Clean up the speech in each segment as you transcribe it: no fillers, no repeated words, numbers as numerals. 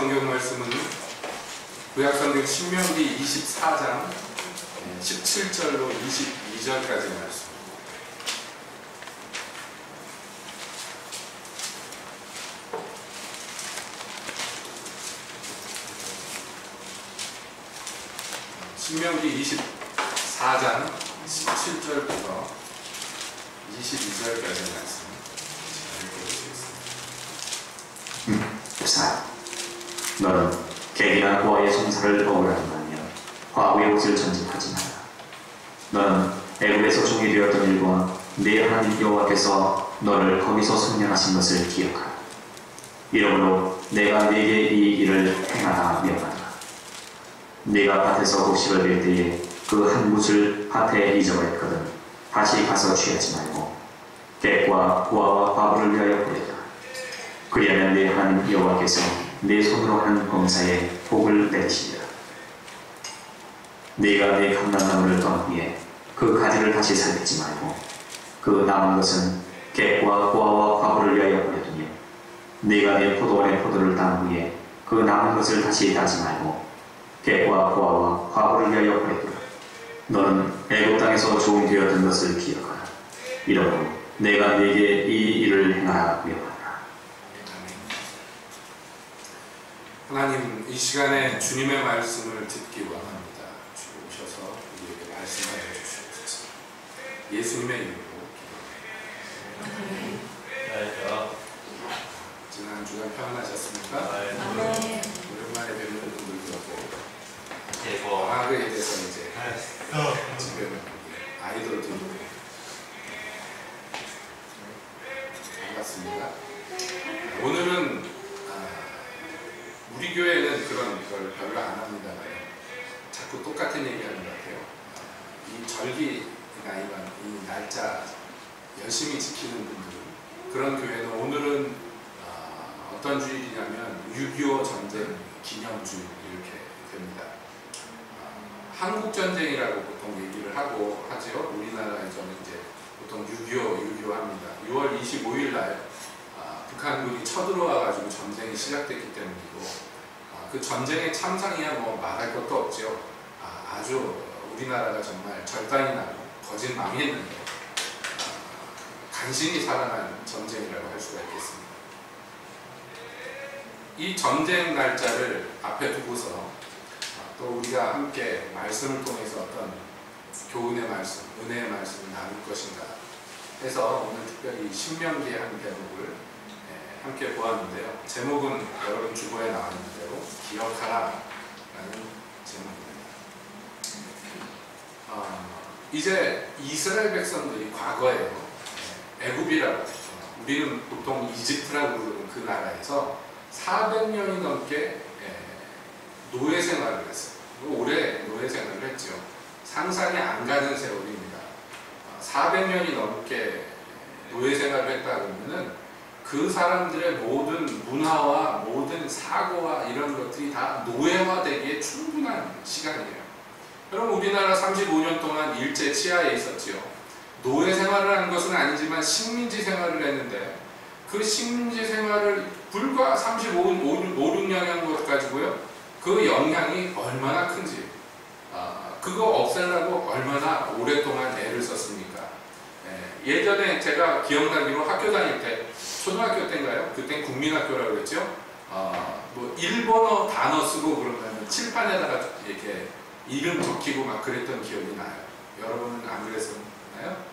성경 말씀은 구약성경 신명기 24장 17절로 22절까지 말씀. 신명기 24장 17절부터 22절까지 말씀 읽어보시겠습니다. 4. 너는 객이나 고아의 송사를 억울하게 하며 과부의 옷을 전직하지 마라. 너는 애굽에서 종이 되었던 일과 네 하나님 여호와께서 너를 거기서 승련하신 것을 기억하라. 이러므로 내가 네게 이 일을 행하라 명하라. 네가 밭에서 곡식을 벨 때에 그 한 묻을 밭에 잊어버렸거든 다시 가서 취하지 말고 객과 고아와 과부를 위하여 보내라. 그리하면 네 하나님 여호와께서 네 손으로 하는 범사에 복을 내리시리라. 네가 네 감람나무를 건 후에 그 가지를 다시 살리지 말고 그 남은 것은 객과 고아와 과부를 위하여 보내두며 네가 네 포도원의 포도를 딴 후에 그 남은 것을 다시 따지 말고 객과 고아와 과부를 위하여 보내두라. 너는 애굽 땅에서 종이 되었던 것을 기억하라. 이러므로 내가 네게 이 일을 행하라 명하라. 하나님, 이 시간에 주님의 말씀을 듣기 원합니다. 주님 오셔서 우리에게 말씀하여 주시옵소서. 예수님의 이름으로 기도합니다. 지난 주간 평안하셨습니까? 오랜만에 뵙는 분들도 있고 과거에 대해서 이제 지금 아이돌도 있고 반갑습니다. 오늘은 우리 교회는 그런 걸 별로 안 합니다만 자꾸 똑같은 얘기하는 것 같아요. 이 절기나 이 날짜 열심히 지키는 분들은 그런 교회는 오늘은 어떤 주일이냐면 6.25 전쟁 기념주일 이렇게 됩니다. 한국전쟁이라고 보통 얘기를 하고 하죠. 우리나라에서는 이제 보통 6.25 합니다. 6월 25일 날 북한군이 쳐들어와가지고 전쟁이 시작됐기 때문이고 그 전쟁의 참상이야 뭐 말할 것도 없죠. 아주 우리나라가 정말 절단이 나고 거진 망했는데 간신히 살아난 전쟁이라고 할 수가 있겠습니다. 이 전쟁 날짜를 앞에 두고서 또 우리가 함께 말씀을 통해서 어떤 교훈의 말씀, 은혜의 말씀을 나눌 것인가 해서 오늘 특별히 신명기의 한 대목을 함께 보았는데요. 제목은 여러분 주보에 나와 있는 대로 기억하라 라는 제목입니다. 이제 이스라엘 백성들이 과거에 애굽이라고 했죠. 우리는 보통 이집트라고 부르는 그 나라에서 400년이 넘게 노예 생활을 했어요. 오래 노예 생활을 했죠. 상상이 안 가는 세월입니다. 400년이 넘게 노예 생활을 했다 그러면은 그 사람들의 모든 문화와 모든 사고와 이런 것들이 다 노예화되기에 충분한 시간이에요. 여러분, 우리나라 35년 동안 일제 치하에 있었지요. 노예 생활을 한 것은 아니지만 식민지 생활을 했는데 그 식민지 생활을 불과 35, 6년 한 것 가지고요. 그 영향이 얼마나 큰지, 그거 없애려고 얼마나 오랫동안 애를 썼습니까? 예전에 제가 기억나기로 학교 다닐 때, 초등학교 때인가요? 그땐 국민학교라고 그랬죠? 뭐 일본어 단어 쓰고 그러면 칠판에다가 이렇게 이름 적히고 막 그랬던 기억이 나요. 여러분은 안 그랬었나요?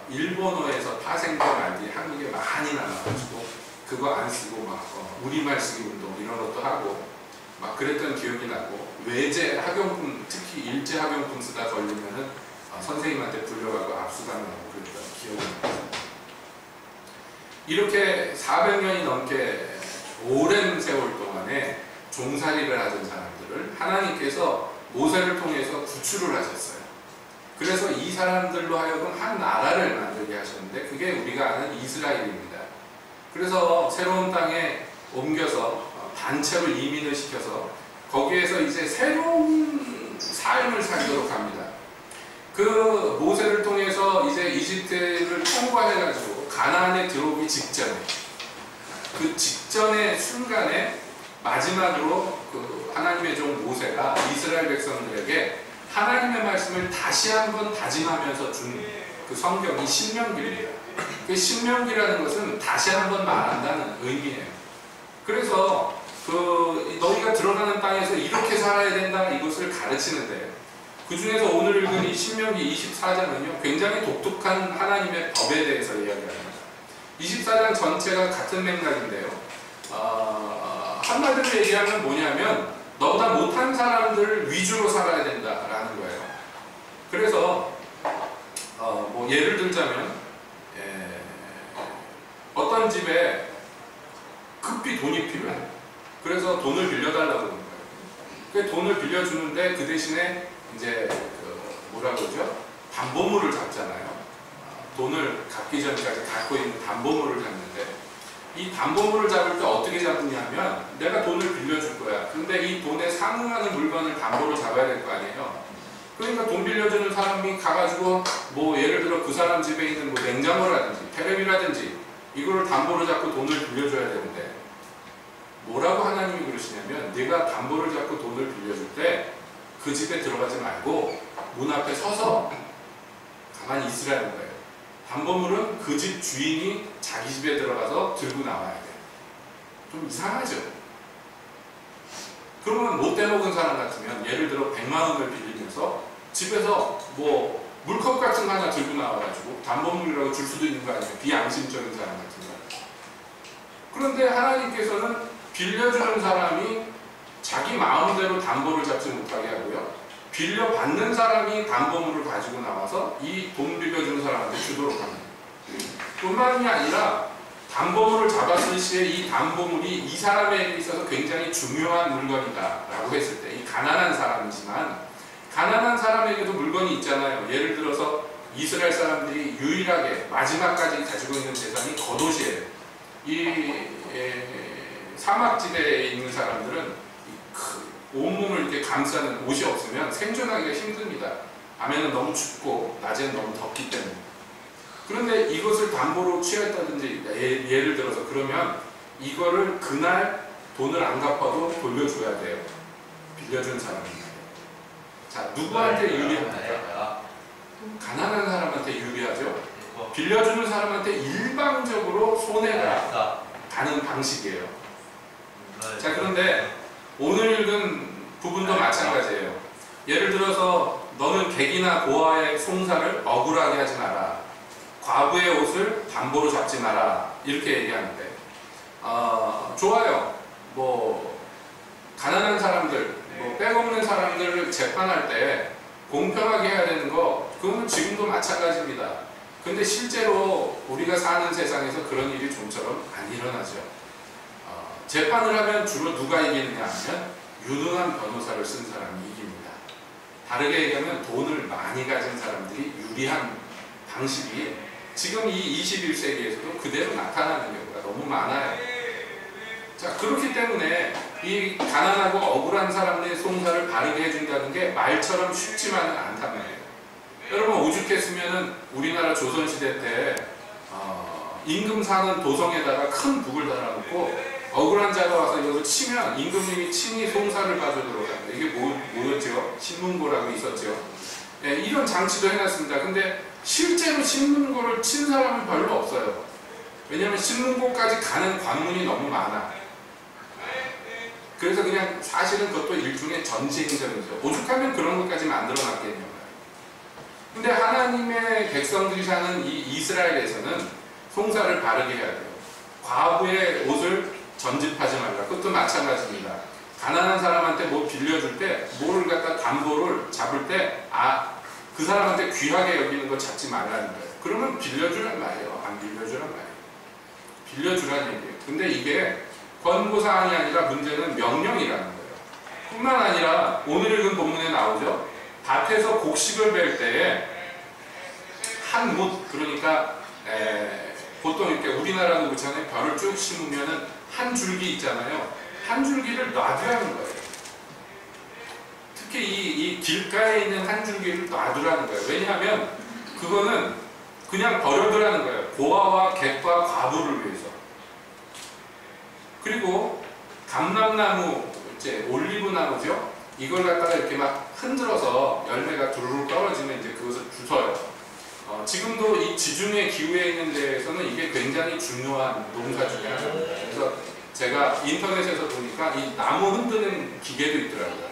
일본어에서 파생된 말들이 한국에 많이 나와가지고 그거 안 쓰고 막 우리말 쓰기 운동 이런 것도 하고 막 그랬던 기억이 나고, 외제 학용품, 특히 일제 학용품 쓰다 걸리면은 선생님한테 불려가고 압수당하고 그랬던 기억이 납니다. 이렇게 400년이 넘게 오랜 세월 동안에 종살이를 하던 사람들을 하나님께서 모세를 통해서 구출을 하셨어요. 그래서 이 사람들로 하여금 한 나라를 만들게 하셨는데 그게 우리가 아는 이스라엘입니다. 그래서 새로운 땅에 옮겨서 단체로 이민을 시켜서 거기에서 이제 새로운 삶을 살도록 합니다. 그 모세를 통해서 이제 이집트를 통과해가지고 가나안에 들어오기 직전에, 그 직전의 순간에 마지막으로 그 하나님의 종 모세가 이스라엘 백성들에게 하나님의 말씀을 다시 한번 다짐하면서 준 그 성경이 신명기입니다. 그 신명기라는 것은 다시 한번 말한다는 의미예요. 그래서 그 너희가 들어가는 땅에서 이렇게 살아야 된다 이것을 가르치는데, 그 중에서 오늘 읽은 이 신명기 24장은요 굉장히 독특한 하나님의 법에 대해서 이야기합니다. 24장 전체가 같은 맥락인데요. 한마디로 얘기하면 뭐냐면 너보다 못한 사람들 위주로 살아야 된다라는 거예요. 그래서 뭐 예를 들자면 어떤 집에 급히 돈이 필요해. 그래서 돈을 빌려달라고 하는 거예요. 그 돈을 빌려주는데 그 대신에 이제 뭐라 그러죠? 담보물을 잡잖아요. 돈을 갚기 전까지 갖고 있는 담보물을 잡는데, 이 담보물을 잡을 때 어떻게 잡느냐면 내가 돈을 빌려줄 거야. 근데 이 돈에 상응하는 물건을 담보로 잡아야 될 거 아니에요. 그러니까 돈 빌려주는 사람이 가가지고 뭐 예를 들어 그 사람 집에 있는 뭐 냉장고라든지 테레비라든지 이거를 담보로 잡고 돈을 빌려줘야 되는데, 뭐라고 하나님이 그러시냐면 네가 담보를 잡고 돈을 빌려줄 때 그 집에 들어가지 말고 문 앞에 서서 가만히 있으라는 거예요. 담보물은 그 집 주인이 자기 집에 들어가서 들고 나와야 돼요. 좀 이상하죠? 그러면 못돼 먹은 사람 같으면 예를 들어 100만 원을 빌리면서 집에서 뭐 물컵 같은 거 하나 들고 나와가지고 담보물이라고 줄 수도 있는 거 아니에요? 비양심적인 사람 같은 거. 그런데 하나님께서는 빌려주는 사람이 자기 마음대로 담보를 잡지 못하게 하고요, 빌려받는 사람이 담보물을 가지고 나와서 이 돈 빌려주는 사람한테 주도록 합니다. 뿐만이 아니라 담보물을 잡았을 시에 이 담보물이 이 사람에게 있어서 굉장히 중요한 물건이다 라고 했을 때, 이 가난한 사람이지만 가난한 사람에게도 물건이 있잖아요. 예를 들어서 이스라엘 사람들이 유일하게 마지막까지 가지고 있는 재산이 겉옷이에요. 이 사막지대에 있는 사람들은 온몸을 이렇게 감싸는 옷이 없으면 생존하기가 힘듭니다. 밤에는 너무 춥고 낮에는 너무 덥기 때문에. 그런데 이것을 담보로 취했다든지 예를 들어서 그러면 이거를 그날 돈을 안 갚아도 돌려줘야 돼요. 빌려준 사람입니다. 자, 누구한테 유리합니까? 가난한 사람한테 유리하죠. 빌려주는 사람한테 일방적으로 손해가 가는 방식이에요. 자, 그런데 오늘 읽은 부분도 마찬가지예요. 예를 들어서 너는 객이나 고아의 송사를 억울하게 하지 마라. 과부의 옷을 담보로 잡지 마라. 이렇게 얘기하는데 좋아요. 뭐 가난한 사람들, 뭐 백없는 사람들을 재판할 때 공평하게 해야 되는 거, 그건 지금도 마찬가지입니다. 근데 실제로 우리가 사는 세상에서 그런 일이 좀처럼 안 일어나죠. 재판을 하면 주로 누가 이기느냐 하면 유능한 변호사를 쓴 사람이 이깁니다. 다르게 얘기하면 돈을 많이 가진 사람들이 유리한 방식이 지금 이 21세기에서도 그대로 나타나는 경우가 너무 많아요. 자, 그렇기 때문에 이 가난하고 억울한 사람의 송사를 바르게 해준다는 게 말처럼 쉽지만은 않단 말이에요. 여러분 오죽했으면은 우리나라 조선시대 때 임금 사는 도성에다가 큰 북을 달아놓고 억울한 자가 와서 이것을 치면 임금님이 친히 송사를 봐주도록 합니다. 이게 뭐였죠? 신문고라고 있었죠. 예, 이런 장치도 해놨습니다. 근데 실제로 신문고를 친 사람은 별로 없어요. 왜냐하면 신문고까지 가는 관문이 너무 많아. 그래서 그냥 사실은 그것도 일종의 전시행정이죠. 오죽하면 그런 것까지 만들어놨겠냐고요. 근데 하나님의 백성들이 사는 이 이스라엘에서는 송사를 바르게 해야 돼요. 과부의 옷을 전집하지 말라. 그것도 마찬가지입니다. 가난한 사람한테 뭐 빌려줄 때 뭐를 갖다 담보를 잡을 때 그 사람한테 귀하게 여기는 거 잡지 말라는 거예요. 그러면 빌려주란 말이에요. 안 빌려주란 말이에요. 빌려주란 얘기예요. 근데 이게 권고사항이 아니라 문제는 명령이라는 거예요. 뿐만 아니라 오늘 읽은 본문에 나오죠. 밭에서 곡식을 벨 때에 한 못, 그러니까 보통 이렇게 우리나라도 그렇잖아요. 벼를 쭉 심으면은 한 줄기 있잖아요. 한 줄기를 놔두라는 거예요. 특히 이 길가에 있는 한 줄기를 놔두라는 거예요. 왜냐하면 그거는 그냥 버려두라는 거예요. 고아와 객과 과부를 위해서. 그리고 감람나무, 이제 올리브 나무죠. 이걸 갖다가 이렇게 막 흔들어서 열매가 두루룩 떨어지면 이제 그것을 주워요. 지금도 이 지중해 기후에 있는 데에서는 이게 굉장히 중요한 농사 중에 하나입니다. 그래서 제가 인터넷에서 보니까 이 나무 흔드는 기계도 있더라고요.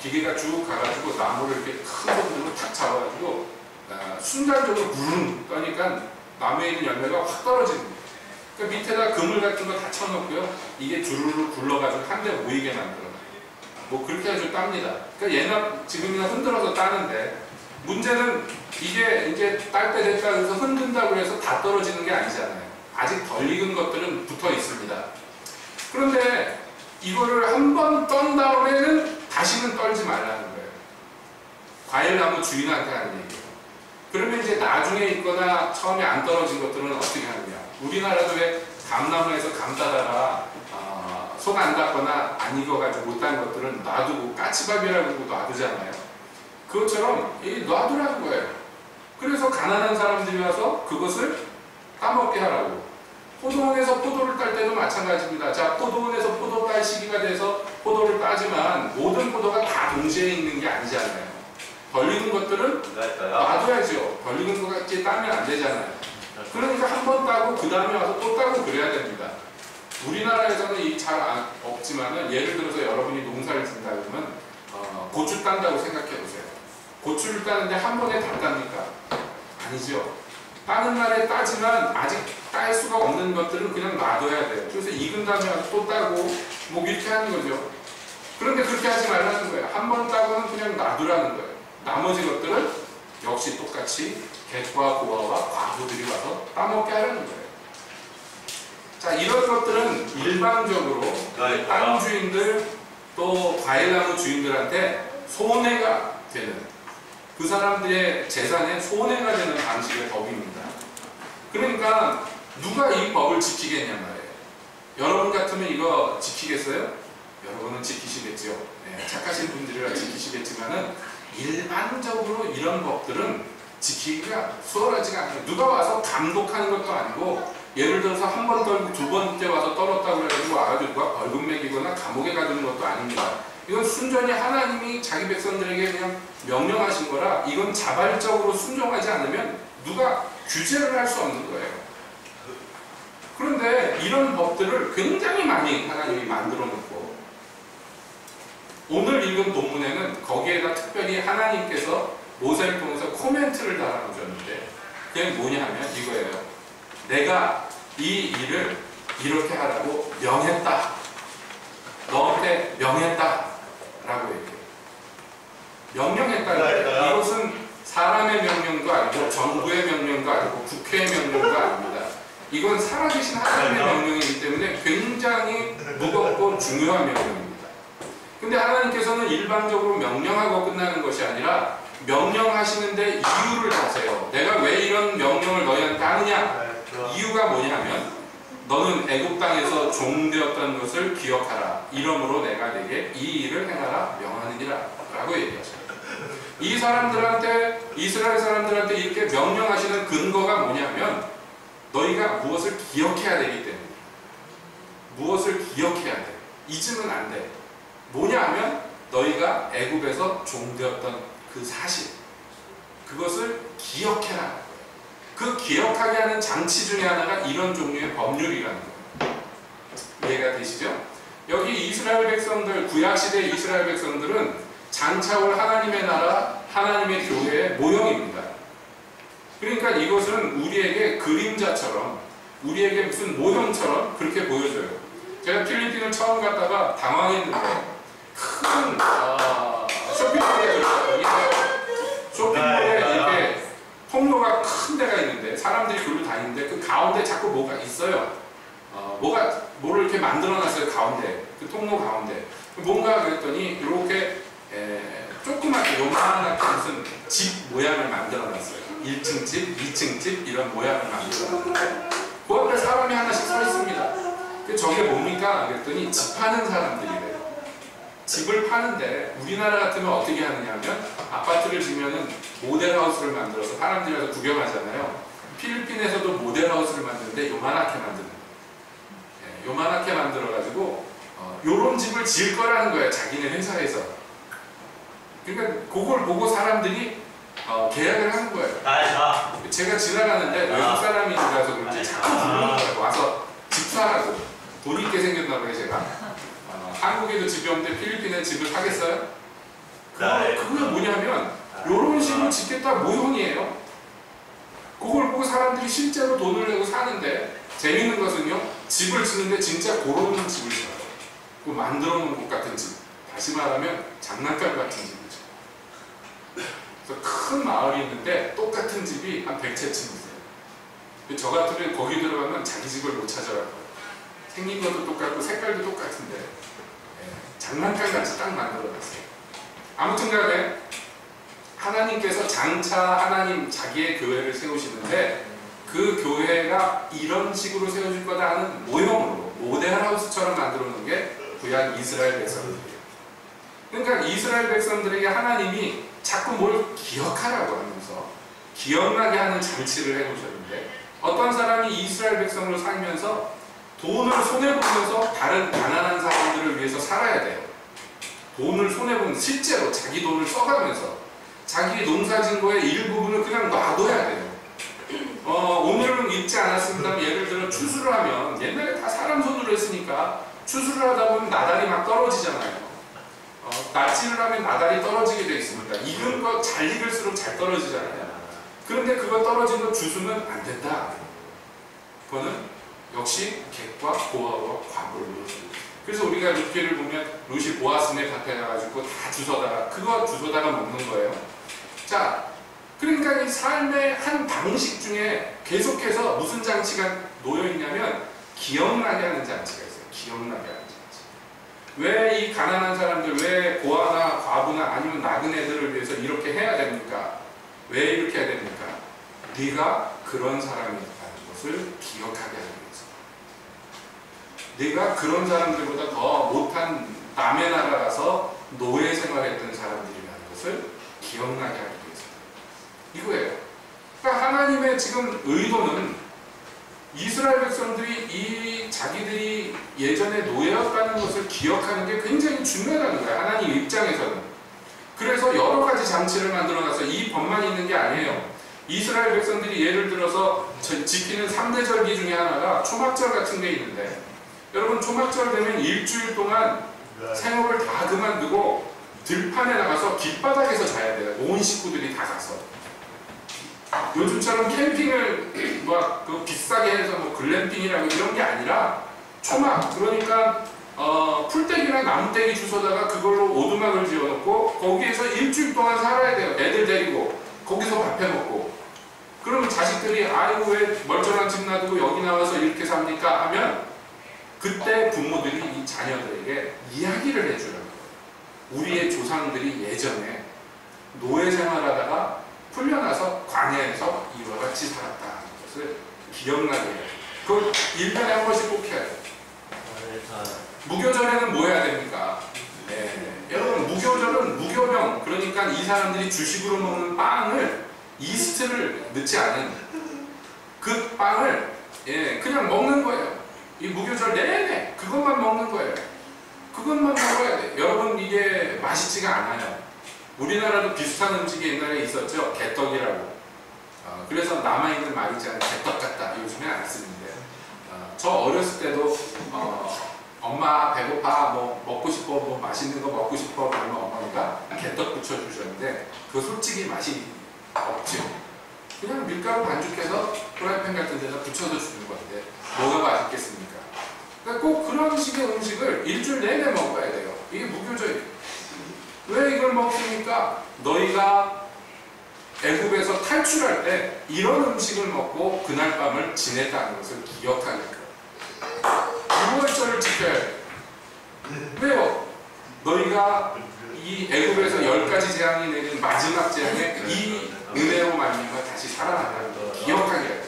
기계가 쭉 가가지고 나무를 이렇게 큰 손으로 탁 잡아가지고 순간적으로 부릉 떠니까 나무에 있는 열매가 확 떨어집니다. 그러니까 밑에다 그물 같은 거 다 쳐놓고요. 이게 주르르 굴러가지고 한 대 모이게 만들어요. 뭐 그렇게 해서 땁니다. 그러니까 지금이나 흔들어서 따는데 문제는 이게 이제 딸 때 됐다 그래서 흔든다고 해서 다 떨어지는 게 아니잖아요. 아직 덜 익은 것들은 붙어 있습니다. 그런데 이거를 한 번 떤 다음에는 다시는 떨지 말라는 거예요. 과일나무 주인한테 하는 얘기예요. 그러면 이제 나중에 있거나 처음에 안 떨어진 것들은 어떻게 하느냐. 우리나라도 왜 감나무에서 감 따다가 손 안 닿거나 안 익어가지고 못한 것들은 놔두고 까치밥이라고 놔두잖아요. 그것처럼 놔두라는 거예요. 그래서 가난한 사람들이 와서 그것을 따먹게 하라고. 포도원에서 포도를 딸 때도 마찬가지입니다. 자, 포도원에서 포도 딸 시기가 돼서 포도를 따지만 모든 포도가 다 동시에 있는 게 아니잖아요. 벌리는 것들은 놔둬야죠. 벌리는 것 같이 따면 안 되잖아요. 그러니까 한 번 따고 그 다음에 와서 또 따고 그래야 됩니다. 우리나라에서는 이 잘 없지만은 예를 들어서 여러분이 농사를 짓는다 그러면 고추 딴다고 생각해 보세요. 고추를 따는데 한 번에 다 땁니까? 아니죠. 따는 날에 따지만 아직 딸 수가 없는 것들은 그냥 놔둬야 돼요. 그래서 익은 다음에 와서 또 따고 뭐 이렇게 하는 거죠. 그런데 그렇게 하지 말라는 거예요. 한 번 따고는 그냥 놔두라는 거예요. 나머지 것들은 역시 똑같이 객과 고아와 과부들이 와서 따먹게 하라는 거예요. 자, 이런 것들은 일방적으로 땅 주인들 또 과일나무 주인들한테 손해가 되는, 그 사람들의 재산에 손해가 되는 방식의 법입니다. 그러니까 누가 이 법을 지키겠냐 말이에요. 여러분 같으면 이거 지키겠어요? 여러분은 지키시겠죠. 네, 착하신 분들이라 지키시겠지만은 일반적으로 이런 법들은 지키기가 수월하지가 않아요. 누가 와서 감독하는 것도 아니고, 예를 들어서 한 번 떨고 두 번째 와서 떨었다고 해가지고 와가지고 누가 벌금 매기거나 감옥에 가두는 것도 아닙니다. 이건 순전히 하나님이 자기 백성들에게 그냥 명령하신 거라, 이건 자발적으로 순종하지 않으면 누가 규제를 할 수 없는 거예요. 그런데 이런 법들을 굉장히 많이 하나님이 만들어 놓고, 오늘 읽은 본문에는 거기에다 특별히 하나님께서 모세를 통해서 코멘트를 달아주셨는데, 그게 뭐냐 하면 이거예요. 내가 이 일을 이렇게 하라고 명했다. 너한테 명했다. 라고 얘기해요. 명령했다는 거예요. 이것은 사람의 명령도 아니고 정부의 명령도 아니고 국회의 명령도 아닙니다. 이건 살아계신 하나님의 명령이기 때문에 굉장히 무겁고 중요한 명령입니다. 근데 하나님께서는 일반적으로 명령하고 끝나는 것이 아니라 명령하시는데 이유를 하세요. 내가 왜 이런 명령을 너희한테 하느냐? 이유가 뭐냐면 너는 애굽 땅에서 종되었던 것을 기억하라. 이러므로 내가 내게 이 일을 행하라 명하느니라 라고 얘기하셔요. 이 사람들한테, 이스라엘 사람들한테 이렇게 명령하시는 근거가 뭐냐면 너희가 무엇을 기억해야 되기 때문에, 무엇을 기억해야 돼. 잊으면 안 돼. 뭐냐 하면 너희가 애굽에서 종되었던 그 사실, 그것을 기억해라. 그 기억하게 하는 장치 중에 하나가 이런 종류의 법률이라는 거예요. 이해가 되시죠? 여기 이스라엘 백성들, 구약시대 이스라엘 백성들은 장차올 하나님의 나라, 하나님의 교회의 모형입니다. 그러니까 이것은 우리에게 그림자처럼, 우리에게 무슨 모형처럼 그렇게 보여져요. 제가 필리핀을 처음 갔다가 당황했는데, 큰 쇼핑몰에 쇼핑몰에 이렇게 통로가 큰 데가 있는데 사람들이 글로 다니는데 그 가운데 자꾸 뭐가 있어요. 뭐를 이렇게 만들어놨어요. 가운데, 그 통로 가운데 뭔가 그랬더니 이렇게 조그맣게 요만하게 무슨 집 모양을 만들어놨어요. 1층 집, 2층 집 이런 모양을 만들어놨는데 그 앞에 사람이 하나씩 서 있습니다. 저게 뭡니까? 그랬더니 집 파는 사람들이래요. 집을 파는데 우리나라 같으면 어떻게 하느냐면 아파트를 지면은 모델하우스를 만들어서 사람들이 와서 구경하잖아요. 필리핀에서도 모델하우스를 만드는데 요만하게 만드는 거예요. 요만하게 만들어가지고 요런 집을 지을 거라는 거예요. 자기네 회사에서. 그러니까 그걸 보고 사람들이 계약을 하는 거예요. 제가 지나가는데 외국 사람이라서 그런지 자꾸 부르는 거예요. 와서 집 사라고. 돈 있게 생겼나 봐요, 제가. 한국에도 집이 없는데 필리핀에 집을 사겠어요? 그게 뭐냐면 요런 식으로 짓겠다 모형이에요. 그걸 보고 사람들이 실제로 돈을 내고 사는데, 재밌는 것은요, 집을 짓는데 진짜 그런 집을 지어요. 그 만들어 놓은 것 같은 집. 다시 말하면 장난감 같은 집이죠. 그래서 큰 마을이 있는데 똑같은 집이 한 100채쯤 있어요. 저 같으면 거기 들어가면 자기 집을 못 찾아가요. 생긴 것도 똑같고 색깔도 똑같은데 장난감 같이 딱 만들어놨어요. 아무튼 간에 하나님께서 장차 하나님 자기의 교회를 세우시는데, 그 교회가 이런 식으로 세워질 거다 하는 모형으로 모델하우스처럼 만들어 놓은 게 구약 이스라엘 백성들이에요. 그러니까 이스라엘 백성들에게 하나님이 자꾸 뭘 기억하라고 하면서 기억나게 하는 장치를 해놓으셨는데, 어떤 사람이 이스라엘 백성으로 살면서 돈을 손해보면서 다른 가난한 사람들을 위해서 살아야 돼요. 돈을 손해보면서 실제로 자기 돈을 써가면서 자기 농사진 거의 일부분을 그냥 놔둬야 돼요. 오늘은 입지 않았습니다만, 예를 들어 추수를 하면, 옛날에 다 사람 손으로 했으니까 추수를 하다 보면 나달이 막 떨어지잖아요. 낫지를 하면 나달이 떨어지게 되어 있습니다. 익은 거 잘 익을수록 잘 떨어지잖아요. 그런데 그거 떨어진 거 주수면 안 된다. 그거는 역시 객과 보아와 과부를 넣어줍니다. 그래서 우리가 룻기를 보면 룻이 보아스네 밭에 가가지고 다 주워다가 그거 주워다가 먹는 거예요. 자, 그러니까 이 삶의 한 방식 중에 계속해서 무슨 장치가 놓여 있냐면 기억나게 하는 장치가 있어요. 기억나게 하는 장치. 왜 이 가난한 사람들, 왜 고아나 과부나 아니면 나그네들을 위해서 이렇게 해야 됩니까? 왜 이렇게 해야 됩니까? 네가 그런 사람이라는 것을 기억하게 하기 위해서. 네가 그런 사람들보다 더 못한 남의 나라 가서 노예 생활했던 사람들이라는 것을 기억나게 하기 위해서. 이거예요. 그러니까 하나님의 지금 의도는 이스라엘 백성들이 이 자기들이 예전에 노예였다는 것을 기억하는 게 굉장히 중요하다는 거예요. 하나님 입장에서는. 그래서 여러 가지 장치를 만들어놔서 이 법만 있는 게 아니에요. 이스라엘 백성들이 예를 들어서 지키는 3대 절기 중에 하나가 초막절 같은 게 있는데, 여러분 초막절 되면 일주일 동안 생업을 다 그만두고 들판에 나가서 길바닥에서 자야 돼요. 온 식구들이 다 가서. 요즘처럼 캠핑을 그 비싸게 해서 글램핑이라고 이런 게 아니라 초막, 그러니까 풀떼기나 나무떼기 주워다가 그걸로 오두막을 지어놓고 거기에서 일주일 동안 살아야 돼요. 애들 데리고 거기서 밥 해먹고. 그러면 자식들이 아이고 왜 멀쩡한 집 놔두고 여기 나와서 이렇게 삽니까? 하면 그때 부모들이 이 자녀들에게 이야기를 해주는 거예요. 우리의 조상들이 예전에 노예 생활하다가 풀려나서 광야에서 이와 같이 살았다는 것을 기억나게 해요. 그걸 1년에 한 번씩 꼭 해야 돼요. 무교절에는 뭐 해야 됩니까? 여러분 무교절은 무교병, 그러니까 이 사람들이 주식으로 먹는 빵을 이스트를 넣지 않은 그 빵을 그냥 먹는 거예요. 이 무교절 내내 그것만 먹는 거예요. 그것만 먹어야 돼. 여러분 이게 맛있지가 않아요. 우리나라도 비슷한 음식이 옛날에 있었죠. 개떡이라고. 그래서 남아있는 말 있잖아요. 개떡 같다. 요즘에 안 쓰는데. 저 어렸을 때도 엄마 배고파, 뭐 먹고 싶어, 뭐 맛있는 거 먹고 싶어 그러면 어머니가 개떡 부쳐주셨는데 그거 솔직히 맛이 없죠. 그냥 밀가루 반죽해서 프라이팬 같은 데다 부쳐서 주는 건데 뭐가 맛있겠습니까? 그러니까 꼭 그런 식의 음식을 일주일 내내 먹어야 돼요. 이게 무교절이에요. 왜 이걸 먹습니까? 너희가 애굽에서 탈출할 때 이런 음식을 먹고 그날 밤을 지냈다는 것을 기억하게 해요. 유월절을 지켜야 돼요. 왜요? 너희가 이 애굽에서 10가지 재앙이 내린 마지막 재앙에 이 은혜로 말미암아 다시 살아났다는 걸 기억하게 해요.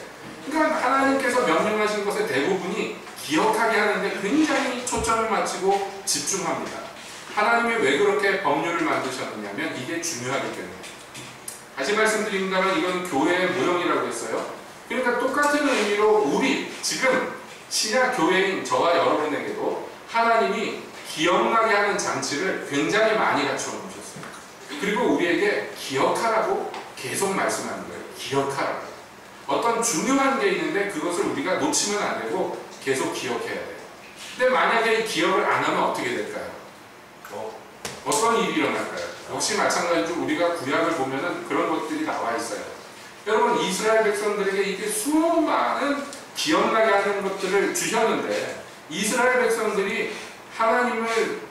그러니까 하나님께서 명령하신 것의 대부분이 기억하게 하는데 굉장히 초점을 맞추고 집중합니다. 하나님이 왜 그렇게 법률을 만드셨느냐면 이게 중요하기 때문에. 다시 말씀드립니다만 이건 교회의 모형이라고 했어요. 그러니까 똑같은 의미로 우리 지금 신약 교회인 저와 여러분에게도 하나님이 기억나게 하는 장치를 굉장히 많이 갖춰 놓으셨어요. 그리고 우리에게 기억하라고 계속 말씀하는 거예요. 기억하라고. 어떤 중요한 게 있는데 그것을 우리가 놓치면 안 되고 계속 기억해야 돼요. 근데 만약에 이 기억을 안 하면 어떻게 될까요? 어떤 일이 일어날까요? 역시 마찬가지로 우리가 구약을 보면은 그런 것들이 나와 있어요. 여러분, 이스라엘 백성들에게 이게 수많은 기억나게 하는 것들을 주셨는데 이스라엘 백성들이 하나님을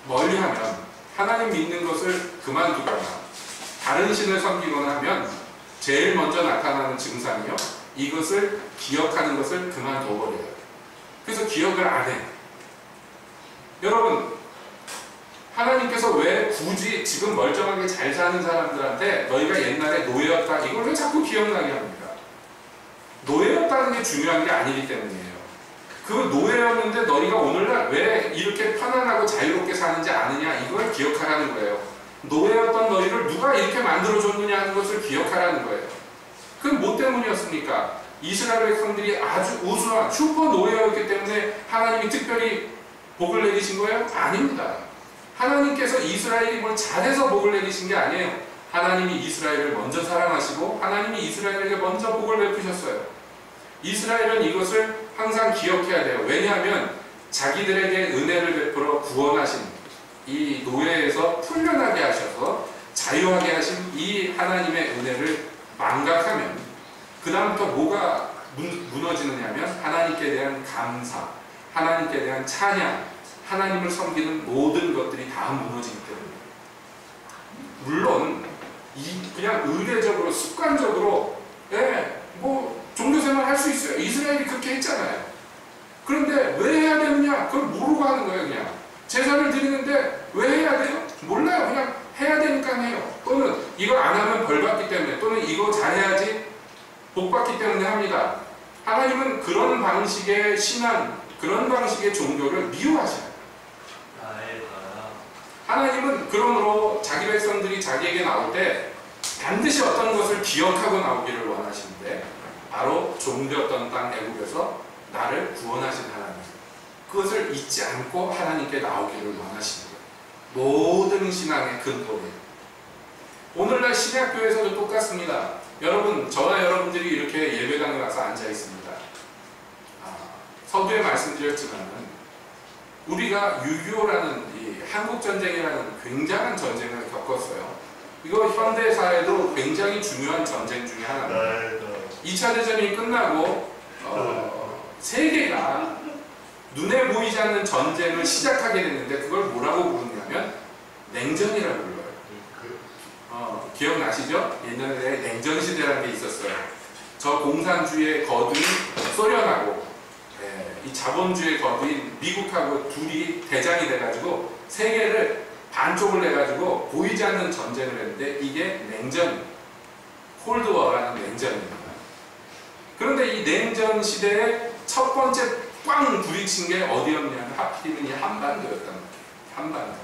멀리하면, 하나님 믿는 것을 그만두거나 다른 신을 섬기거나 하면 제일 먼저 나타나는 증상이요, 이것을 기억하는 것을 그만둬버려요. 그래서 기억을 안 해. 여러분, 하나님께서 왜 굳이 지금 멀쩡하게 잘 사는 사람들한테 너희가 옛날에 노예였다, 이걸 왜 자꾸 기억나게 합니까? 노예였다는 게 중요한 게 아니기 때문이에요. 그 노예였는데 너희가 오늘날 왜 이렇게 편안하고 자유롭게 사는지 아느냐, 이걸 기억하라는 거예요. 노예였던 너희를 누가 이렇게 만들어줬느냐 하는 것을 기억하라는 거예요. 그건 뭐 때문이었습니까? 이스라엘 백성들이 아주 우수한 슈퍼 노예였기 때문에 하나님이 특별히 복을 내리신 거예요? 아닙니다. 하나님께서 이스라엘이 뭘 잘해서 복을 내리신 게 아니에요. 하나님이 이스라엘을 먼저 사랑하시고 하나님이 이스라엘에게 먼저 복을 베푸셨어요. 이스라엘은 이것을 항상 기억해야 돼요. 왜냐하면 자기들에게 은혜를 베풀어 구원하신, 이 노예에서 풀려나게 하셔서 자유하게 하신 이 하나님의 은혜를 망각하면 그 다음부터 뭐가 무너지느냐면 하나님께 대한 감사, 하나님께 대한 찬양, 하나님을 섬기는 모든 것들이 다 무너지기 때문에. 물론 그냥 의례적으로 습관적으로 뭐 종교생활 할 수 있어요. 이스라엘이 그렇게 했잖아요. 그런데 왜 해야 되느냐? 그걸 모르고 하는 거예요. 그냥 제사를 드리는데 왜 해야 돼요? 몰라요. 그냥 해야 되니까 해요. 또는 이거 안 하면 벌 받기 때문에, 또는 이거 잘해야지 복 받기 때문에 합니다. 하나님은 그런 방식의 신앙, 그런 방식의 종교를 미워하셔요. 하나님은 그러므로 자기 백성들이 자기에게 나올 때 반드시 어떤 것을 기억하고 나오기를 원하시는데, 바로 종되었던 땅 애국에서 나를 구원하신 하나님, 그것을 잊지 않고 하나님께 나오기를 원하시는 거예요. 모든 신앙의 근본이에요. 오늘날 신약교회에서도 똑같습니다. 여러분, 저와 여러분들이 이렇게 예배당에 와서 앉아 있습니다. 서두에 말씀드렸지만 우리가 6.25라는 이 한국전쟁이라는 굉장한 전쟁을 겪었어요. 이거 현대사에도 굉장히 중요한 전쟁 중에 하나입니다. 2차 대전이 끝나고 세계가 눈에 보이지 않는 전쟁을 시작하게 됐는데 그걸 뭐라고 부르냐면 냉전이라고 불러요. 기억나시죠? 옛날에 냉전시대라는 게 있었어요. 저 공산주의의 거두인 소련하고 이 자본주의 거두인 미국하고 둘이 대장이 돼가지고 세계를 반쪽을 내가지고 보이지 않는 전쟁을 했는데 이게 냉전, 콜드워라는 냉전입니다. 그런데 이 냉전 시대의 첫 번째 꽝 부딪힌 게 어디였냐면 하필이면 이 한반도였단 말이에요. 한반도.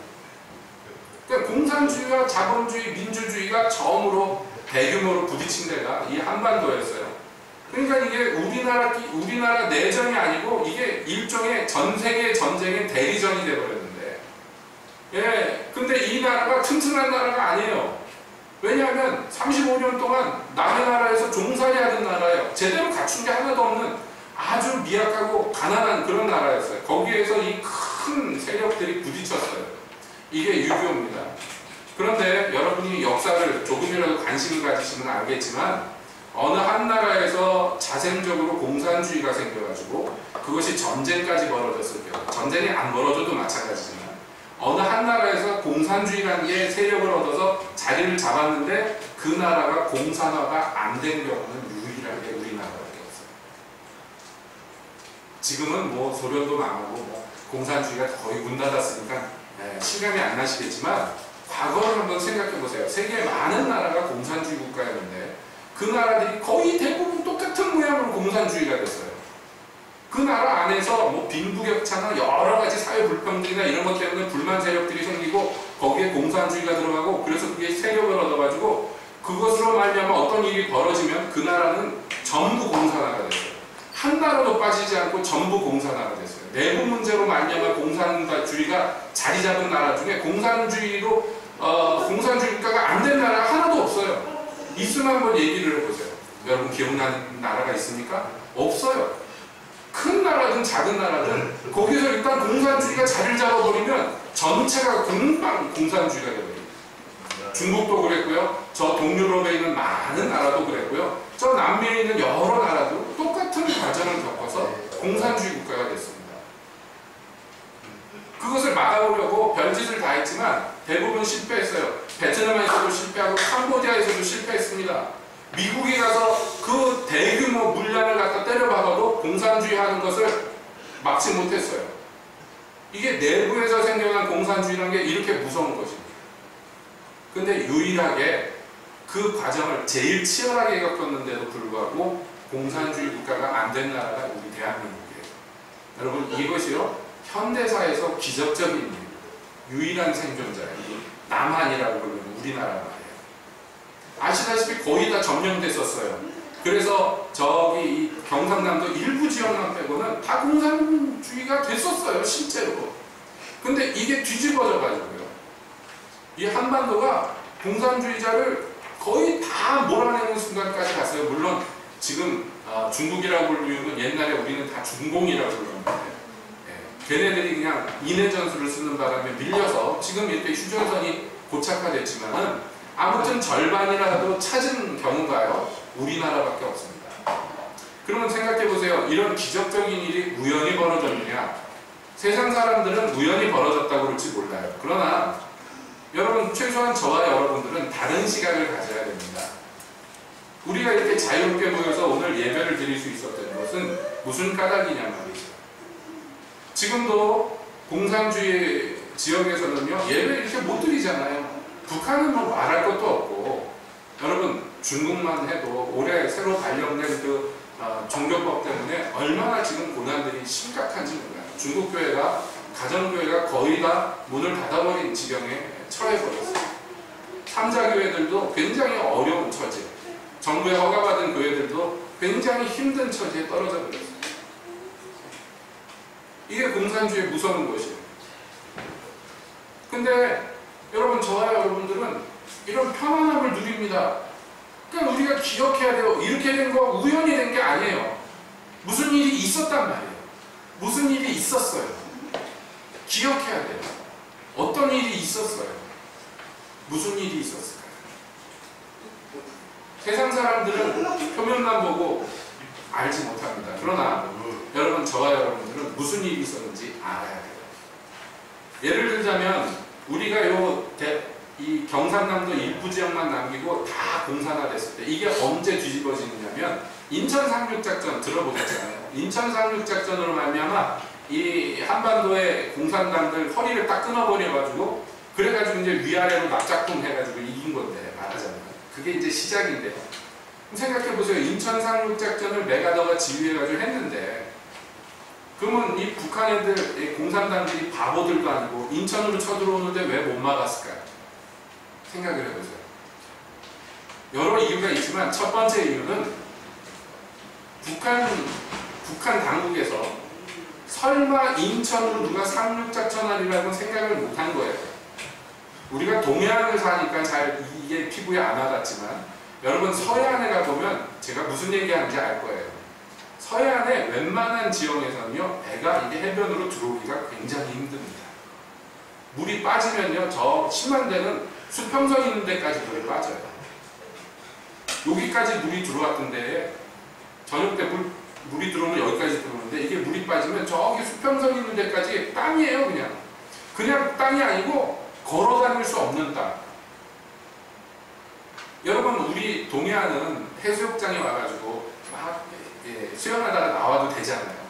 그러니까 공산주의와 자본주의, 민주주의가 처음으로 대규모로 부딪힌 데가 이 한반도였어요. 그러니까 이게 우리나라 내전이 아니고 이게 일종의 전 세계 전쟁의 대리전이 되어버렸는데, 근데 이 나라가 튼튼한 나라가 아니에요. 왜냐하면 35년 동안 남의 나라에서 종살이 하는 나라예요. 제대로 갖춘 게 하나도 없는 아주 미약하고 가난한 그런 나라였어요. 거기에서 이 큰 세력들이 부딪혔어요. 이게 6.25입니다. 그런데 여러분이 역사를 조금이라도 관심을 가지시면 알겠지만 어느 한 나라에서 자생적으로 공산주의가 생겨가지고 그것이 전쟁까지 벌어졌을 경우, 전쟁이 안 벌어져도 마찬가지지만 어느 한 나라에서 공산주의라는 게 세력을 얻어서 자리를 잡았는데 그 나라가 공산화가 안 된 경우는 유일하게 우리나라밖에 없어요. 지금은 뭐 소련도 망하고 뭐 공산주의가 거의 문 닫았으니까 실감이 안 나시겠지만 과거를 한번 생각해 보세요. 세계의 많은 나라가 공산주의 국가였는데 그 나라들이 거의 대부분 똑같은 모양으로 공산주의가 됐어요. 그 나라 안에서 뭐 빈부격차나 여러 가지 사회 불평등이나 이런 것 때문에 불만 세력들이 생기고 거기에 공산주의가 들어가고 그래서 그게 세력을 얻어가지고 그것으로 말미암아 어떤 일이 벌어지면 그 나라는 전부 공산화가 됐어요. 한 나라도 빠지지 않고 전부 공산화가 됐어요. 내부 문제로 말미암아 공산주의가 자리 잡은 나라 중에 공산주의로 공산주의 국가가 안 된 나라가 하나도 없어요. 있으면 한번 얘기를 해보세요. 여러분 기억나는 나라가 있습니까? 없어요. 큰 나라든 작은 나라든 거기서 일단 공산주의가 자리를 잡아버리면 전체가 금방 공산주의가 되어버립니다. 중국도 그랬고요. 저 동유럽에 있는 많은 나라도 그랬고요. 저 남미에 있는 여러 나라도 똑같은 과정을 겪어서 공산주의 국가가 됐습니다. 그것을 막아보려고 별짓을 다 했지만 대부분 실패했어요. 베트남에서도 실패하고 캄보디아에서도 실패했습니다. 미국에 가서 그 대규모 물량을 갖다 때려박아도 공산주의 하는 것을 막지 못했어요. 이게 내부에서 생겨난 공산주의라는 게 이렇게 무서운 것입니다. 근데 유일하게 그 과정을 제일 치열하게 겪었는데도 불구하고 공산주의 국가가 안 된 나라가 우리 대한민국이에요. 여러분 이것이요 현대사에서 기적적인 일입니다. 유일한 생존자예요. 남한이라고 부르는 우리나라 말이에요. 아시다시피 거의 다 점령됐었어요. 그래서 저기 이 경상남도 일부 지역만 빼고는 다 공산주의가 됐었어요. 실제로. 근데 이게 뒤집어져 가지고요. 이 한반도가 공산주의자를 거의 다 몰아내는 순간까지 갔어요. 물론 지금 중국이라고 부르는 옛날에 우리는 다 중공이라고 부르는데 걔네들이 그냥 인해전술을 쓰는 바람에 밀려서 지금 이렇게 휴전선이 고착화됐지만은 아무튼 절반이라도 찾은 경우가요 우리나라밖에 없습니다. 그러면 생각해보세요. 이런 기적적인 일이 우연히 벌어졌느냐? 세상 사람들은 우연히 벌어졌다고 그럴지 몰라요. 그러나 여러분 최소한 저와 여러분들은 다른 시각을 가져야 됩니다. 우리가 이렇게 자유롭게 모여서 오늘 예배를 드릴 수 있었던 것은 무슨 까닭이냐 말이죠. 지금도 공산주의 지역에서는요 예배 이렇게 못 드리잖아요. 북한은 뭐 말할 것도 없고 여러분 중국만 해도 올해 새로 발령된 그 종교법 때문에 얼마나 지금 고난들이 심각한지 몰라요. 중국 교회가 가정교회가 거의 다 문을 닫아버린 지경에 처해버렸어요. 3자 교회들도 굉장히 어려운 처지, 정부에 허가받은 교회들도 굉장히 힘든 처지에 떨어져 버렸어요. 이게 공산주의의 무서운 것이에요. 근데 여러분 저와 여러분들은 이런 편안함을 누립니다. 그러니까 우리가 기억해야 돼요. 이렇게 된 거 우연히 된 게 아니에요. 무슨 일이 있었단 말이에요. 무슨 일이 있었어요. 기억해야 돼요. 어떤 일이 있었어요. 무슨 일이 있었을까요? 세상 사람들은 표면만 보고 알지 못합니다. 그러나 여러분 저와 여러분들은 무슨 일이 있었는지 알아야 돼요. 예를 들자면 우리가 이 경상남도 일부 지역만 남기고 다 공산화됐을 때 이게 언제 뒤집어지느냐면 인천 상륙작전 들어보셨잖아요. 인천 상륙작전으로 말미암아 이 한반도의 공산당들 허리를 딱 끊어버려가지고 그래가지고 이제 위아래로 납작품 해가지고 이긴 건데 말하자면 그게 이제 시작인데요. 생각해보세요. 인천 상륙작전을 메가더가 지휘해가지고 했는데 그러면 이 북한 애들, 이 공산당들이 바보들도 아니고 인천으로 쳐들어오는데 왜 못 막았을까요? 생각을 해보세요. 여러 이유가 있지만 첫 번째 이유는 북한 당국에서 설마 인천으로 누가 상륙작전하리라고 생각을 못한 거예요. 우리가 동해안을 사니까 잘 이게 피부에 안 와닿지만 여러분 서해안에 가보면 제가 무슨 얘기하는지 알 거예요. 서해안의 웬만한 지역에서는요 배가 이게 해변으로 들어오기가 굉장히 힘듭니다. 물이 빠지면요 저 심한 데는 수평선 있는 데까지 물이 빠져요. 여기까지 물이 들어왔던 데에 저녁 때 물이 들어오면 여기까지 들어오는데 이게 물이 빠지면 저기 수평선 있는 데까지 땅이에요. 그냥 땅이 아니고 걸어 다닐 수 없는 땅. 여러분 우리 동해안은 해수욕장에 와가지고 막 수영하다가 나와도 되잖아요.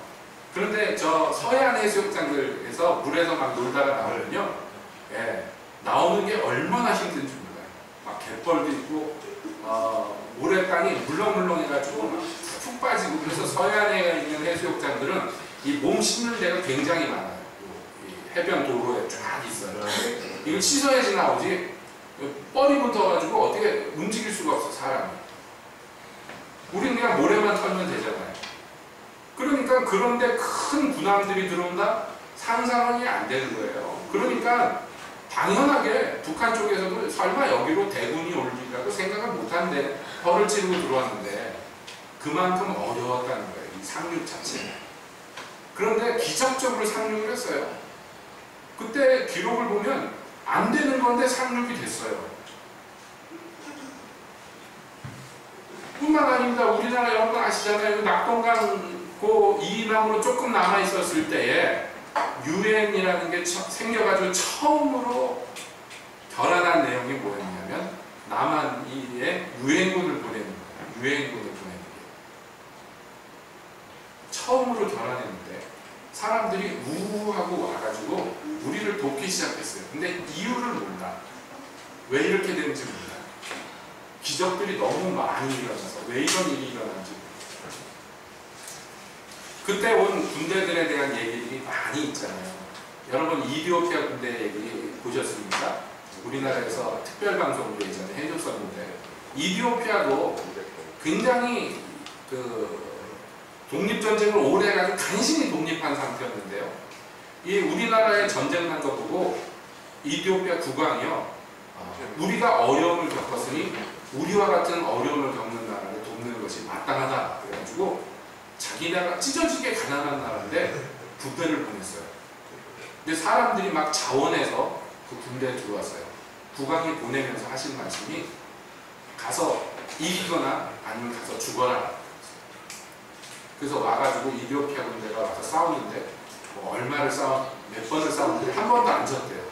그런데 저 서해안 해수욕장들에서 물에서 막 놀다가 나오면요 나오는 게 얼마나 힘든지 몰라요. 막 갯벌도 있고 모래땅이 물렁물렁해가지고 막 푹 빠지고 그래서 서해안에 있는 해수욕장들은 이 몸 씻는 데가 굉장히 많아요. 이 해변 도로에 쫙 있어요. 이거 씻어야지 나오지 뻘이 붙어가지고 어떻게 움직일 수가 없어 사람이. 우리는 그냥 모래만 털면 되잖아요. 그러니까 그런데 큰 군함들이 들어온다? 상상이 안 되는 거예요. 그러니까 당연하게 북한 쪽에서도 설마 여기로 대군이 올 일이라고 생각을 못한데 벌을 찌르고 들어왔는데 그만큼 어려웠다는 거예요. 이 상륙 자체가. 그런데 기적적으로 상륙을 했어요. 그때 기록을 보면 안 되는 건데 상륙이 됐어요. 뿐만 아닙니다. 우리나라 여러분 아시잖아요. 낙동강 그 이남으로 조금 남아 있었을 때에 유엔이라는 게 생겨가지고 처음으로 결함한 내용이 뭐였냐면 남한에 유엔군을 보내는 거예요. 유엔군을 보내는 게 처음으로 결함했는데 사람들이 우우하고 와가지고 우리를 돕기 시작했어요. 근데 이유를 몰라. 왜 이렇게 되는지 몰라. 기적들이 너무 많이 일어나서 왜 이런 일이 일어난지 몰라. 그때 온 군대들에 대한 얘기들이 많이 있잖아요. 여러분 이디오피아 군대 얘기 보셨습니까? 우리나라에서 특별방송으로 예전에 해줬었는데 이디오피아도 굉장히 독립전쟁을 오래 해가지고 간신히 독립한 상태였는데요. 이 우리나라의 전쟁 난 거 보고 이디오피아 국왕이요. 우리가 어려움을 겪었으니 우리와 같은 어려움을 겪는 나라를 돕는 것이 마땅하다. 그래가지고 자기네가 찢어지게 가난한 나라인데 부대를 보냈어요. 근데 사람들이 막 자원해서 그 군대에 들어왔어요. 국왕이 보내면서 하신 말씀이 가서 이기거나 아니면 가서 죽어라. 그래서 와가지고 이디오피아 군대가 와서 싸우는데 뭐 얼마를 몇 번을 싸우는데 한 번도 안 졌대요.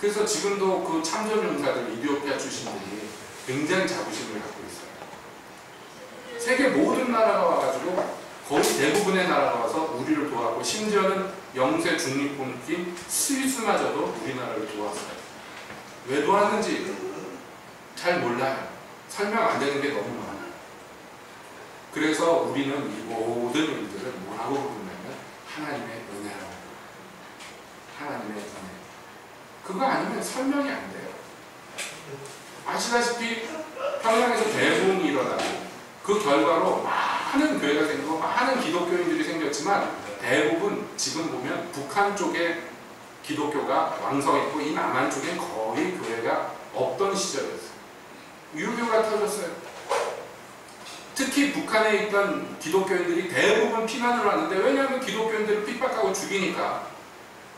그래서 지금도 그 참전용사들 이디오피아 출신들이 굉장히 자부심을 갖고 있어요. 세계 모든 나라가 와가지고 거의 대부분의 나라가 와서 우리를 도왔고 심지어는 영세 중립국인 스위스마저도 우리나라를 도왔어요. 왜 도왔는지 잘 몰라요. 설명 안 되는 게 너무 많아요. 그래서 우리는 이 모든 일들을 뭐라고 부르냐면 하나님의 은혜라고. 하나님의 은혜. 그거 아니면 설명이 안 돼요. 아시다시피 평양에서 대부흥이 일어나고 그 결과로 많은 교회가 생기고 많은 기독교인들이 생겼지만 대부분 지금 보면 북한 쪽에 기독교가 왕성했고 이 남한 쪽엔 거의 교회가 없던 시절이었어요. 유교가 터졌어요. 특히 북한에 있던 기독교인들이 대부분 피난을 왔는데 왜냐하면 기독교인들을 핍박하고 죽이니까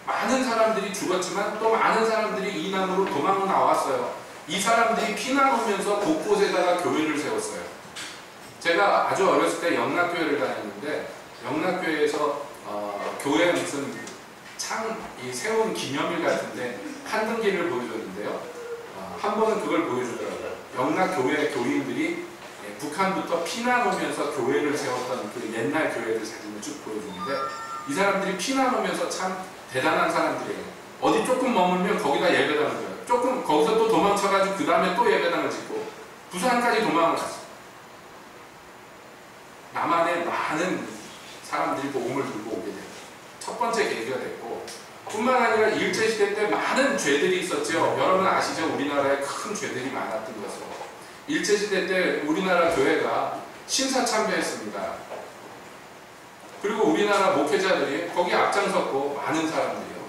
많은 사람들이 죽었지만 또 많은 사람들이 이남으로 도망 나왔어요. 이 사람들이 피난 오면서 곳곳에다가 교회를 세웠어요. 제가 아주 어렸을 때 영락교회를 다녔는데 영락교회에서 교회 무슨 이 세운 기념일 같은데 한등기를 보여줬는데요. 한 번은 그걸 보여주더라고요. 영락교회 교인들이 북한부터 피난 오면서 교회를 세웠던 그 옛날 교회들 사진을 쭉 보여주는데 이 사람들이 피난 오면서 참 대단한 사람들이에요. 어디 조금 머물면 거기다 예배당을 줘요. 조금 거기서 또 도망쳐가지고 그 다음에 또 예배당을 짓고 부산까지 도망을 갔어요. 남한에 많은 사람들이 복음을 들고 오게 돼요. 첫 번째 계기가 됐고 뿐만 아니라 일제시대 때 많은 죄들이 있었죠. 여러분 아시죠? 우리나라에 큰 죄들이 많았던 것으로. 일제시대 때 우리나라 교회가 신사참배했습니다. 그리고 우리나라 목회자들이 거기 앞장섰고 많은 사람들이요.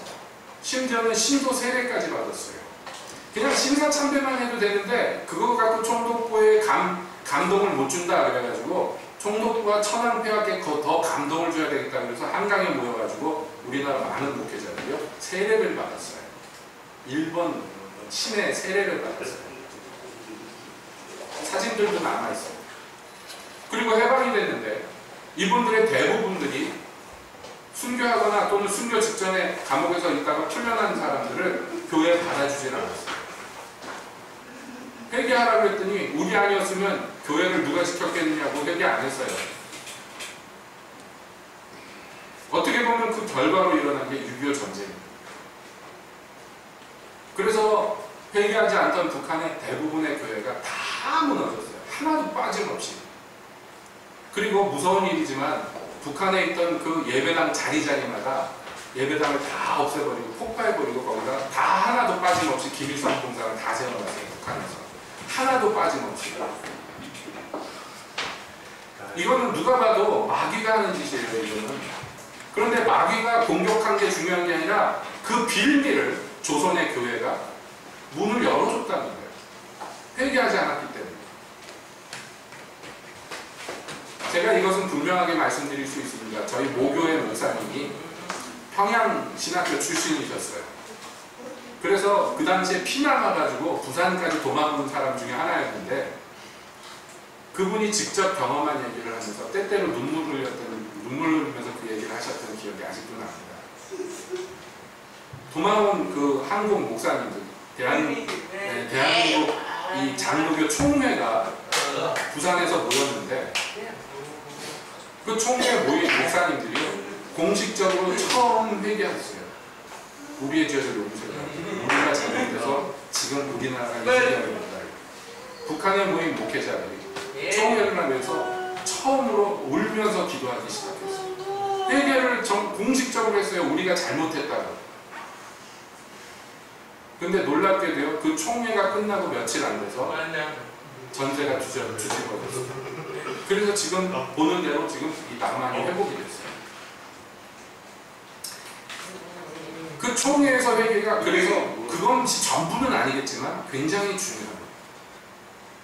심지어는 신도 세례까지 받았어요. 그냥 신사참배만 해도 되는데 그거 갖고 총독부에 감동을 못 준다 그래가지고 총독부가 천황폐하께 더 감동을 줘야 되겠다 그래서 한강에 모여가지고 우리나라 많은 목회자들이요 세례를 받았어요. 일본 신의 세례를 받았어요. 사진들도 남아있어요. 그리고 해방이 됐는데 이분들의 대부분들이 순교하거나 또는 순교 직전에 감옥에서 있다가 풀려난 사람들을 교회에 받아주질 않았어요. 회개하라고 했더니 우리 아니었으면 교회를 누가 지켰겠느냐고 회개 안 했어요. 어떻게 보면 그 결과로 일어난 게 6.25 전쟁입니다. 그래서 회개하지 않던 북한의 대부분의 교회가 다 무너졌어요. 하나도 빠짐없이. 그리고 무서운 일이지만 북한에 있던 그 예배당 자리마다 예배당을 다 없애버리고 폭파해버리고 거기다 다 하나도 빠짐없이 김일성 공사를 다 세워놨어요. 북한에서. 하나도 빠짐없이. 이거는 누가 봐도 마귀가 하는 짓이에요, 이거는. 그런데 마귀가 공격한 게 중요한 게 아니라 그 빌미를 조선의 교회가 문을 열어줬다는 거예요. 회개하지 않았기 때문에. 제가 이것은 분명하게 말씀드릴 수 있습니다. 저희 모교의 목사님이 평양신학교 출신이셨어요. 그래서 그 당시에 피나가가지고 부산까지 도망온 사람 중에 하나였는데 그분이 직접 경험한 얘기를 하면서 때때로 눈물 흘리면서 그 얘기를 하셨던 기억이 아직도 납니다. 도망온 그 한국 목사님들, 대한민국 이 장로교 총회가 부산에서 모였는데 그 총회에 모인 목사님들이 공식적으로 처음 회개했어요. 우리의 죄를 용서해달라. 우리가 잘못해서 지금 우리나라가 이 지경입니다. 북한에 모인 목회자들이 총회를 하면서 처음으로 울면서 기도하기 시작했어요. 회개를 공식적으로 했어요. 우리가 잘못했다고. 근데 놀랍게도요, 그 총회가 끝나고 며칠 안 돼서 전세가 뒤집어졌어요. 그래서 지금 보는 대로 지금 이 낭만이 회복이 됐어요. 그 총회에서 회개가 그래서 그건 전부는 아니겠지만 굉장히 중요합니다.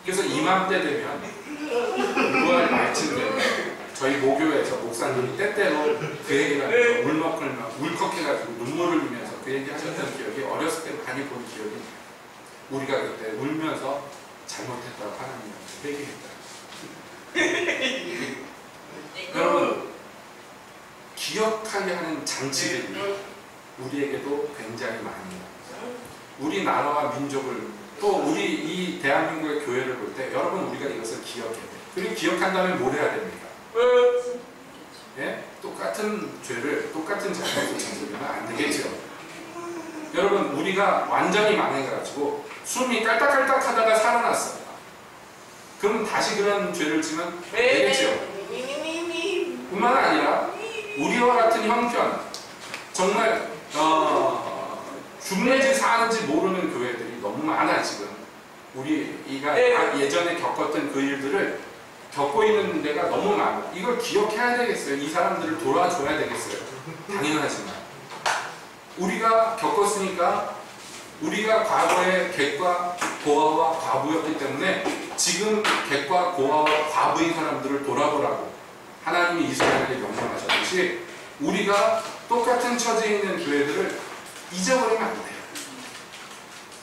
그래서 이맘때 되면 6월 말쯤 되면 저희 모교에서 목사님이 때때로 그 얘기를 하면서 울컥해가지고 눈물을 흘리면서 그 얘기 하셨던 기억이 어렸을 때 많이 본 기억이 나요. 우리가 그때 울면서 잘못했다고 하나님한테 회개했다. 여러분, 기억하게 하는 장치들이 우리에게도 굉장히 많이 있습니다. 우리나라와 민족을 또 우리 이 대한민국의 교회를 볼 때 여러분 우리가 이것을 기억해야 돼요. 그리고 기억한 다음에 뭘 해야 됩니까? 예? 똑같은 죄를 똑같은 잘못을 저지르면 안 되겠죠. 여러분 우리가 완전히 망해가지고 숨이 깔딱깔딱 하다가 살아났어요. 그럼 다시 그런 죄를 지면 되겠죠. 뿐만 아니라 우리와 같은 형편, 정말 죽는지 사는지 모르는 교회들이 너무 많아 지금. 우리가 예전에 겪었던 그 일들을 겪고 있는 데가 너무 많아. 이걸 기억해야 되겠어요. 이 사람들을 도와줘야 되겠어요. 당연하지만 우리가 겪었으니까 우리가 과거에 객과 고아와 과부였기 때문에 지금 객과 고아와 과부인 사람들을 돌아보라고 하나님이 이스라엘에게 명령하셨듯이 우리가 똑같은 처지에 있는 교회들을 잊어버리면 안 돼요.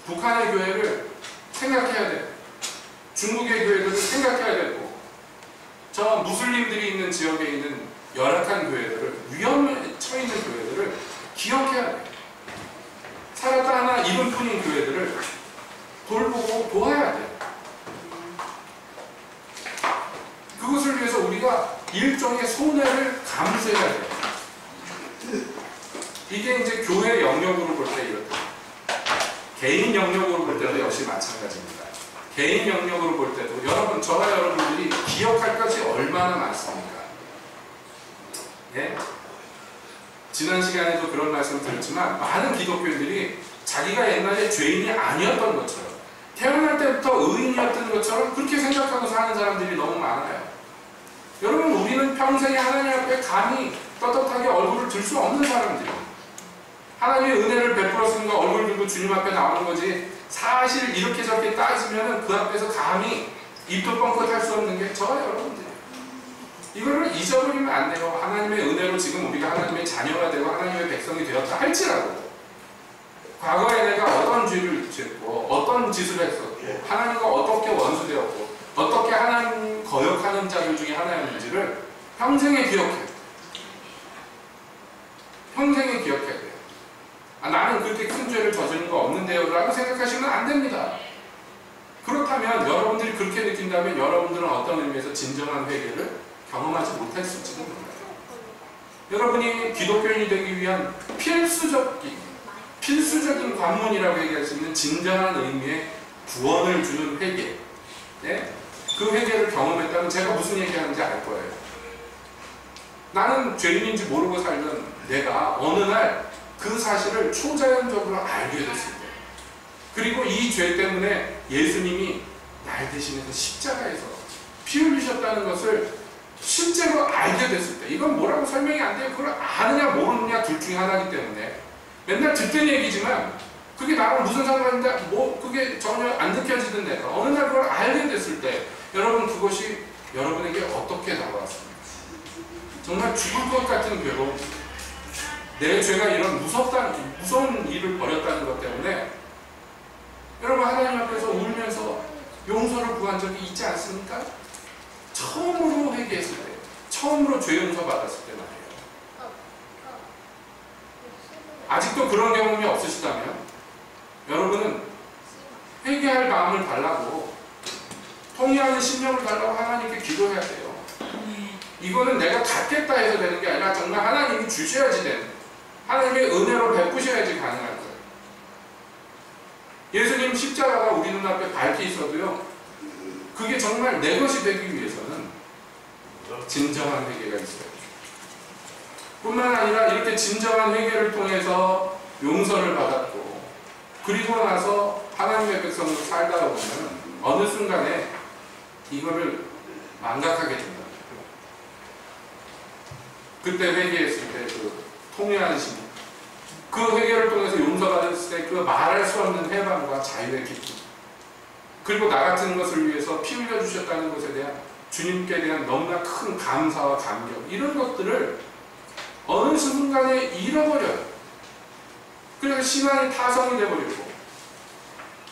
북한의 교회를 생각해야 돼요. 중국의 교회들을 생각해야 되고 저 무슬림들이 있는 지역에 있는 열악한 교회들을 위험에 처해있는 교회들을 기억해야 돼요. 살았다 하나 이름뿐인 교회들을 돌보고 도와야 돼요. 그것을 위해서 우리가 일종의 손해를 감수해야 돼요. 이게 이제 교회 영역으로 볼 때 이렇다. 개인 영역으로 볼 때도 역시 마찬가지입니다. 개인 영역으로 볼 때도 여러분, 저와 여러분들이 기억할 것이 얼마나 많습니까? 예? 지난 시간에도 그런 말씀 드렸지만 많은 기독교인들이 자기가 옛날에 죄인이 아니었던 것처럼 태어날 때부터 의인이었던 것처럼 그렇게 생각하고 사는 사람들이 너무 많아요. 여러분, 우리는 평생에 하나님 앞에 감히 떳떳하게 얼굴을 들 수 없는 사람들이에요. 하나님의 은혜를 베풀었으니까 얼굴 들고 주님 앞에 나오는 거지, 사실 이렇게 저렇게 따지면 그 앞에서 감히 입도 뻥끗할 수 없는 게 저와 여러분들이에요. 이거를 잊어버리면 안 돼요. 하나님의 은혜로 지금 우리가 하나님의 자녀가 되고 하나님의 백성이 되었다 할지라도 과거에 내가 어떤 죄를 짓고 어떤 짓을 했었고 하나님과 어떻게 원수되었고 어떻게 하나님 거역하는 자들 중에 하나였는지를 평생에 기억해요. 평생에 기억해야 돼요. 나는 그렇게 큰 죄를 저지른 거 없는데요 라고 생각하시면 안 됩니다. 그렇다면 여러분들이 그렇게 느낀다면 여러분들은 어떤 의미에서 진정한 회개를 경험하지 못했을지도 몰라요. 여러분이 기독교인이 되기 위한 필수적인 관문이라고 얘기할 수 있는 진정한 의미의 구원을 주는 회개, 네? 그 회개를 경험했다면 제가 무슨 얘기하는지 알 거예요. 나는 죄인인지 모르고 살던 내가 어느 날 그 사실을 초자연적으로 알게 됐을 때, 그리고 이 죄 때문에 예수님이 날 대신해서 십자가에서 피 흘리셨다는 것을 실제로 알게 됐을 때 이건 뭐라고 설명이 안 돼요. 그걸 아느냐 모르느냐 둘 중에 하나이기 때문에 맨날 듣던 얘기지만 그게 나랑 무슨 상관인가 뭐 그게 전혀 안 느껴지던 내가 어느 날 그걸 알게 됐을 때 여러분 그것이 여러분에게 어떻게 다가왔습니까? 정말 죽을 것 같은 괴로움, 내 죄가 이런 무서운 일을 벌였다는 것 때문에 여러분 하나님 앞에서 울면서 용서를 구한 적이 있지 않습니까? 처음으로 회개했을 때, 처음으로 죄 용서 받았을 때 말이에요. 아직도 그런 경험이 없으시다면 여러분은 회개할 마음을 달라고, 통회하는 심령을 달라고 하나님께 기도해야 돼요. 이거는 내가 갖겠다 해서 되는 게 아니라 정말 하나님이 주셔야지 되는, 하나님의 은혜로 베푸셔야지 가능한 거예요. 예수님 십자가가 우리 눈앞에 밝히 있어도요, 그게 정말 내 것이 되기 위해서는 진정한 회개가 있어요. 뿐만 아니라 이렇게 진정한 회개를 통해서 용서를 받았고, 그리고 나서 하나님의 백성으로 살다 보면 어느 순간에 이거를 망각하게 된다. 그때 회개했을 때 그 통회하는 심, 그 회개를 통해서 용서받았을 때 그 말할 수 없는 해방과 자유의 기쁨, 그리고 나 같은 것을 위해서 피 흘려 주셨다는 것에 대한 주님께 대한 너무나 큰 감사와 감격, 이런 것들을 어느 순간에 잃어버려요. 그래서 신앙이 타성이 되어버리고,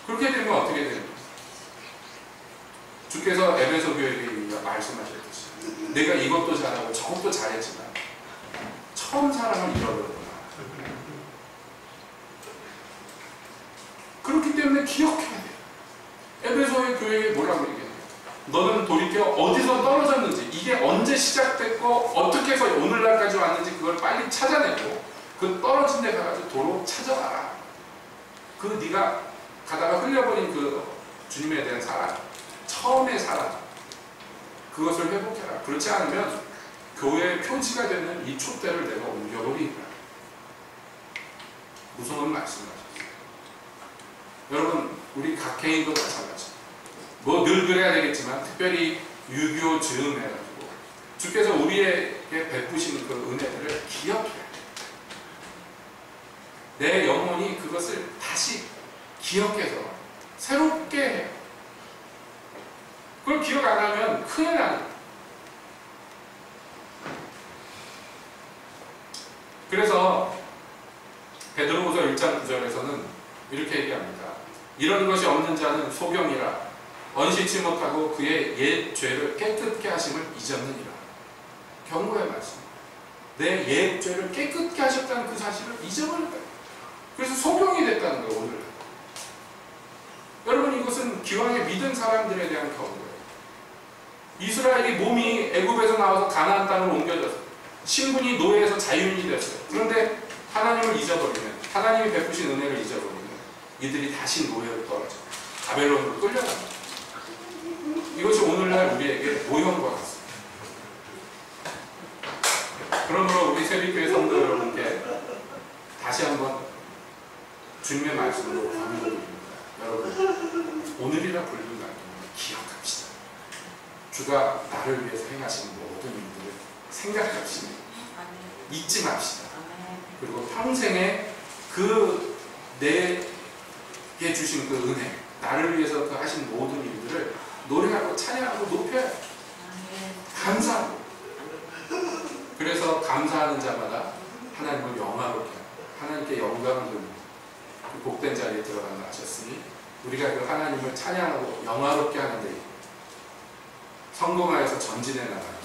그렇게 되면 어떻게 됩니까? 주께서 에베소 교회에게 말씀하셨듯이 내가 이것도 잘하고 저것도 잘했지만 처음 사랑을 잃어버렸구나. 그렇기 때문에 기억해야 돼요. 에베소의 교회에 뭐라고 얘기해요? 너는 돌이켜 어디서 떨어졌는지, 이게 언제 시작됐고 어떻게 해서 오늘날까지 왔는지 그걸 빨리 찾아내고 그 떨어진 데 가가지고 도로 찾아와라. 그 네가 가다가 흘려버린 그 주님에 대한 사랑, 처음의 사랑, 그것을 회복해라. 그렇지 않으면 교회의 표지가 되는 이 촛대를 내가 옮겨버리리라. 무서운 말씀을 하셨어요. 여러분, 우리 각 개인도 마찬가지. 뭐 늘 그래야 되겠지만 특별히 유교 즈음해가지고 주께서 우리에게 베푸신 그 은혜들을 기억해야 돼요. 내 영혼이 그것을 다시 기억해서 새롭게 해요. 그걸 기억 안 하면 큰일 나는 거예요. 그래서 베드로후서 1장 9절에서는 이렇게 얘기합니다. 이런 것이 없는 자는 소경이라 언시치 못하고 그의 옛 죄를 깨끗게 하심을 잊었느니라. 경고의 말씀. 내 옛 죄를 깨끗게 하셨다는 그 사실을 잊어버렸다. 그래서 소경이 됐다는 거예요. 오늘. 여러분, 이것은 기왕에 믿은 사람들에 대한 경고예요. 이스라엘이 몸이 애굽에서 나와서 가나안 땅으로 옮겨졌어요. 신분이 노예에서 자유인이 됐어요. 그런데 하나님을 잊어버리면, 하나님이 베푸신 은혜를 잊어버리면 이들이 다시 노예로 떨어져요. 바벨론으로 끌려갑니다. 이것이 오늘날 우리에게 모형과 같습니다. 그러므로 우리 새벽교회 성도 여러분께 다시 한번 주님의 말씀으로 권유드립니다. 여러분, 오늘이라 불리는 날 기억합시다. 주가 나를 위해서 행하신 모든 일들을 생각합시다. 잊지 맙시다. 그리고 평생에 그 내게 주신 그 은혜, 나를 위해서 그 하신 모든 일들을 노래하고 찬양하고 높여요. 감사하고. 그래서 감사하는 자마다 하나님을 영화롭게 하고 하나님께 영광을 돌리고 그 복된 자리에 들어간다 하셨으니 우리가 그 하나님을 찬양하고 영화롭게 하는 데 성공하여서 전진해 나가요.